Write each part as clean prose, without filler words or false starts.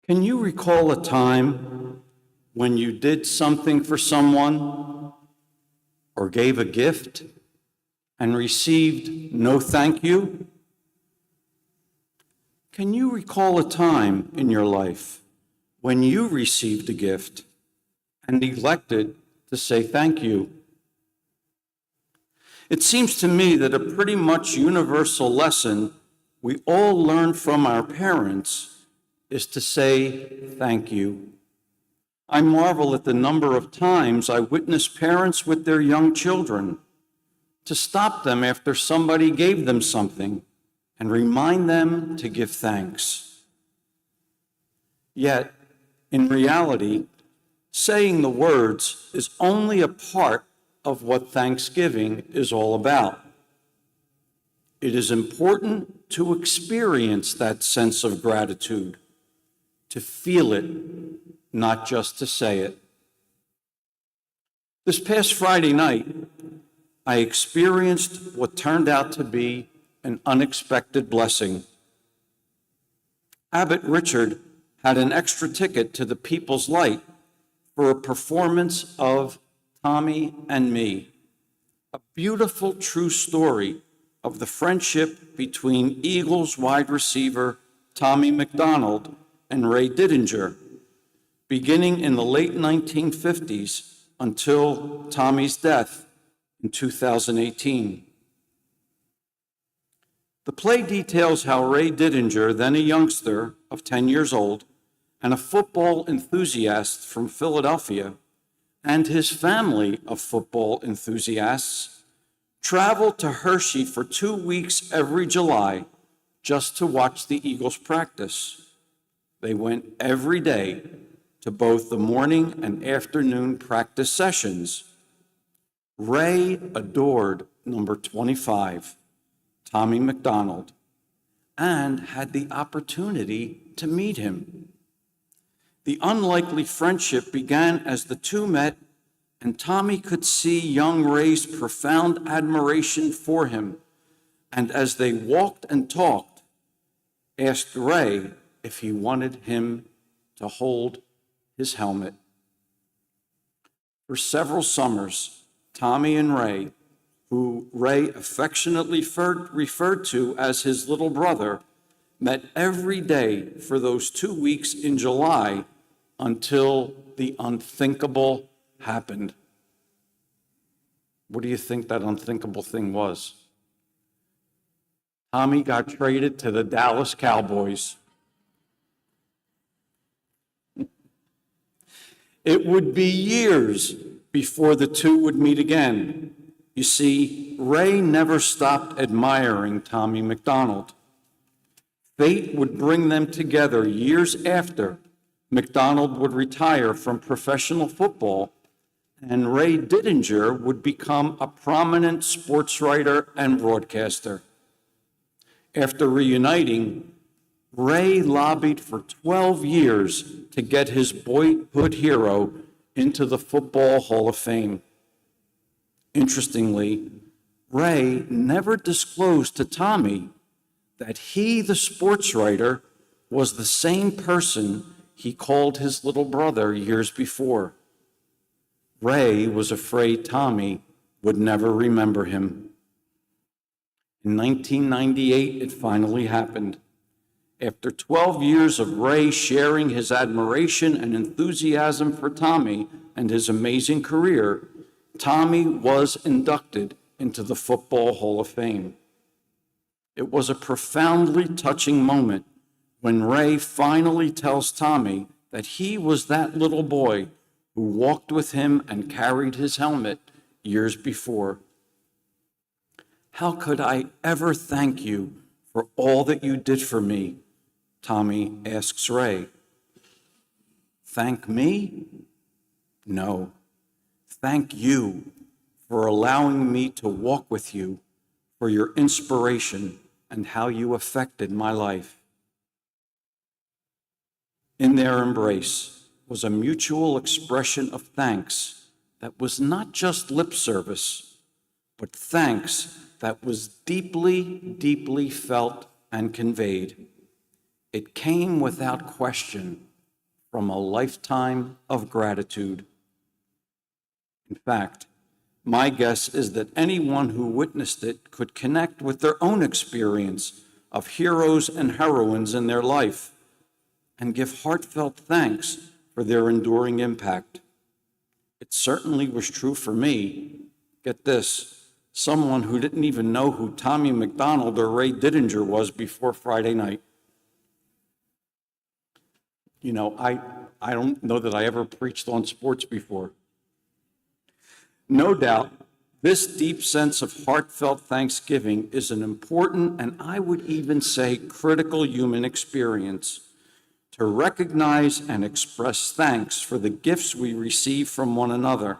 Can you recall a time when you did something for someone or gave a gift and received no thank you? Can you recall a time in your life when you received a gift and neglected to say thank you? It seems to me that a pretty much universal lesson we all learn from our parents is to say thank you. I marvel at the number of times I witness parents with their young children to stop them after somebody gave them something and remind them to give thanks. Yet, in reality, saying the words is only a part of what Thanksgiving is all about. It is important to experience that sense of gratitude, to feel it, not just to say it. This past Friday night, I experienced what turned out to be an unexpected blessing. Abbot Richard had an extra ticket to the People's Light for a performance of Tommy and Me, a beautiful true story of the friendship between Eagles wide receiver Tommy McDonald and Ray Didinger, beginning in the late 1950s until Tommy's death in 2018. The play details how Ray Didinger, then a youngster of 10 years old and a football enthusiast from Philadelphia, and his family of football enthusiasts traveled to Hershey for 2 weeks every July just to watch the Eagles practice. They went every day to both the morning and afternoon practice sessions. Ray adored number 25, Tommy McDonald, and had the opportunity to meet him. The unlikely friendship began as the two met, and Tommy could see young Ray's profound admiration for him, and as they walked and talked, asked Ray if he wanted him to hold his helmet. For several summers, Tommy and Ray, who Ray affectionately referred to as his little brother, met every day for those 2 weeks in July until the unthinkable happened. What do you think that unthinkable thing was? Tommy got traded to the Dallas Cowboys. It would be years before the two would meet again. You see, Ray never stopped admiring Tommy McDonald. Fate would bring them together years after McDonald would retire from professional football, and Ray Didinger would become a prominent sports writer and broadcaster. After reuniting, Ray lobbied for 12 years to get his boyhood hero into the Football Hall of Fame. Interestingly, Ray never disclosed to Tommy that he, the sports writer, was the same person he called his little brother years before. Ray was afraid Tommy would never remember him. In 1998, it finally happened. After 12 years of Ray sharing his admiration and enthusiasm for Tommy and his amazing career, Tommy was inducted into the Football Hall of Fame. It was a profoundly touching moment when Ray finally tells Tommy that he was that little boy who walked with him and carried his helmet years before. "How could I ever thank you for all that you did for me?" Tommy asks Ray. "Thank me? No. Thank you for allowing me to walk with you, for your inspiration and how you affected my life." In their embrace was a mutual expression of thanks that was not just lip service, but thanks that was deeply, deeply felt and conveyed. It came without question from a lifetime of gratitude. In fact, my guess is that anyone who witnessed it could connect with their own experience of heroes and heroines in their life and give heartfelt thanks for their enduring impact. It certainly was true for me. Get this, someone who didn't even know who Tommy McDonald or Ray Didinger was before Friday night. You know, I don't know that I ever preached on sports before. No doubt, this deep sense of heartfelt thanksgiving is an important, and I would even say critical human experience. To recognize and express thanks for the gifts we receive from one another.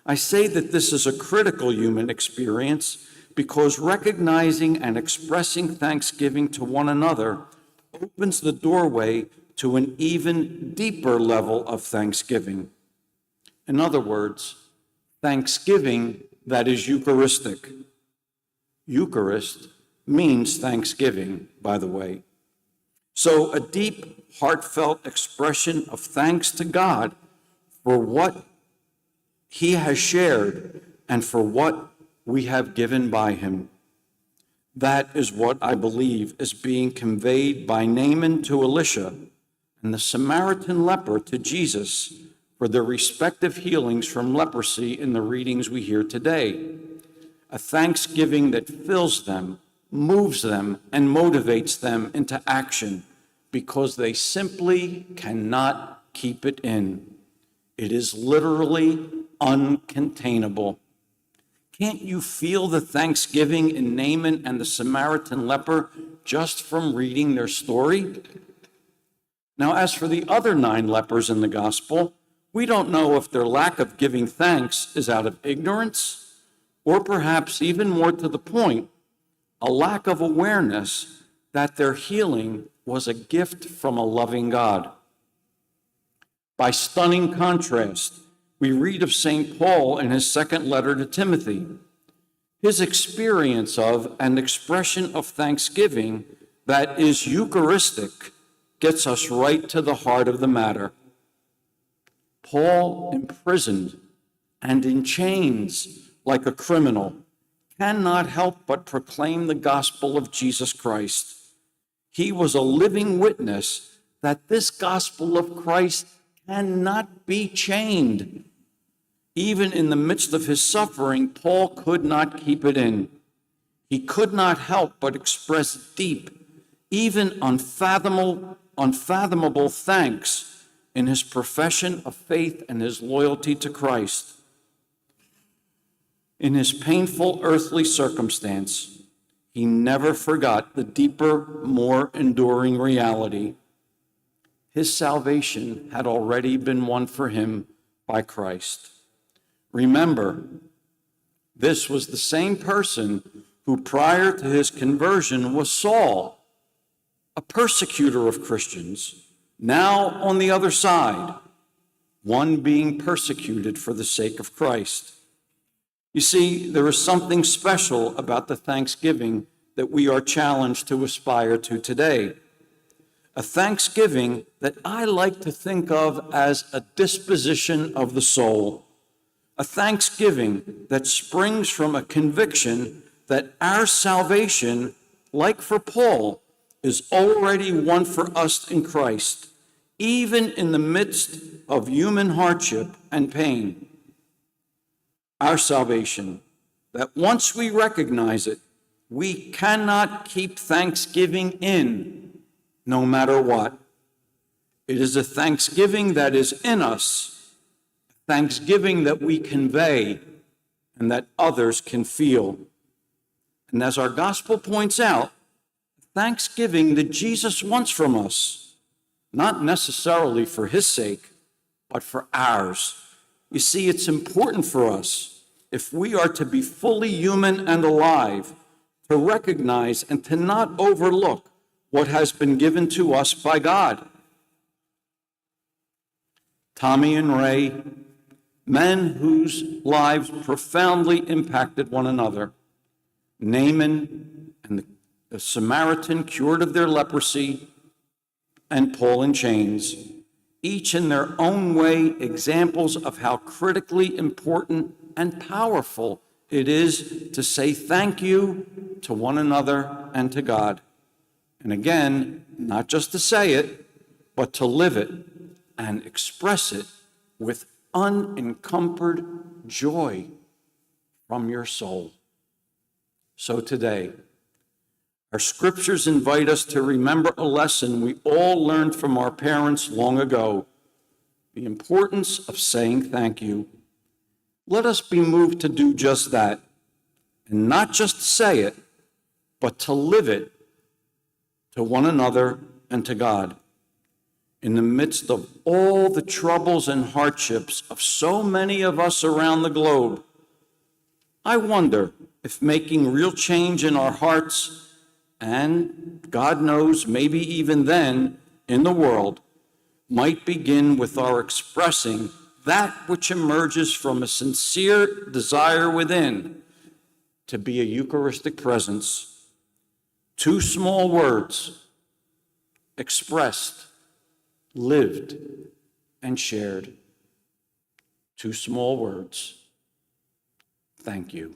I say that this is a critical human experience because recognizing and expressing thanksgiving to one another opens the doorway to an even deeper level of thanksgiving. In other words, thanksgiving that is Eucharistic. Eucharist means thanksgiving, by the way. So a deep, heartfelt expression of thanks to God for what he has shared and for what we have given by him. That is what I believe is being conveyed by Naaman to Elisha and the Samaritan leper to Jesus for their respective healings from leprosy in the readings we hear today. A thanksgiving that fills them, moves them, and motivates them into action because they simply cannot keep it in. It is literally uncontainable. Can't you feel the thanksgiving in Naaman and the Samaritan leper just from reading their story? Now, as for the other 9 lepers in the gospel, we don't know if their lack of giving thanks is out of ignorance or perhaps even more to the point, a lack of awareness that their healing was a gift from a loving God. By stunning contrast, we read of St. Paul in his second letter to Timothy. His experience of and expression of thanksgiving that is Eucharistic gets us right to the heart of the matter. Paul, imprisoned and in chains like a criminal, cannot help but proclaim the gospel of Jesus Christ. He was a living witness that this gospel of Christ cannot be chained. Even in the midst of his suffering, Paul could not keep it in. He could not help but express deep, even unfathomable thanks in his profession of faith and his loyalty to Christ. In his painful earthly circumstance, he never forgot the deeper, more enduring reality. His salvation had already been won for him by Christ. Remember, this was the same person who prior to his conversion was Saul, a persecutor of Christians, now on the other side, one being persecuted for the sake of Christ. You see, there is something special about the thanksgiving that we are challenged to aspire to today. A thanksgiving that I like to think of as a disposition of the soul. A thanksgiving that springs from a conviction that our salvation, like for Paul, is already won for us in Christ, even in the midst of human hardship and pain. Our salvation, that once we recognize it, we cannot keep thanksgiving in, no matter what. It is a thanksgiving that is in us, thanksgiving that we convey and that others can feel. And as our gospel points out, thanksgiving that Jesus wants from us, not necessarily for his sake, but for ours. You see, it's important for us, if we are to be fully human and alive, to recognize and to not overlook what has been given to us by God. Tommy and Ray, men whose lives profoundly impacted one another. Naaman and the Samaritan cured of their leprosy, and Paul in chains. each in their own way examples of how critically important and powerful it is to say thank you to one another and to God. And again, not just to say it, but to live it and express it with unencumbered joy from your soul. So today, our scriptures invite us to remember a lesson we all learned from our parents long ago, the importance of saying thank you. Let us be moved to do just that, and not just say it, but to live it to one another and to God. In the midst of all the troubles and hardships of so many of us around the globe, I wonder if making real change in our hearts, and God knows, maybe even then, in the world, might begin with our expressing that which emerges from a sincere desire within to be a Eucharistic presence. 2 small words, expressed, lived, and shared. 2 small words. Thank you.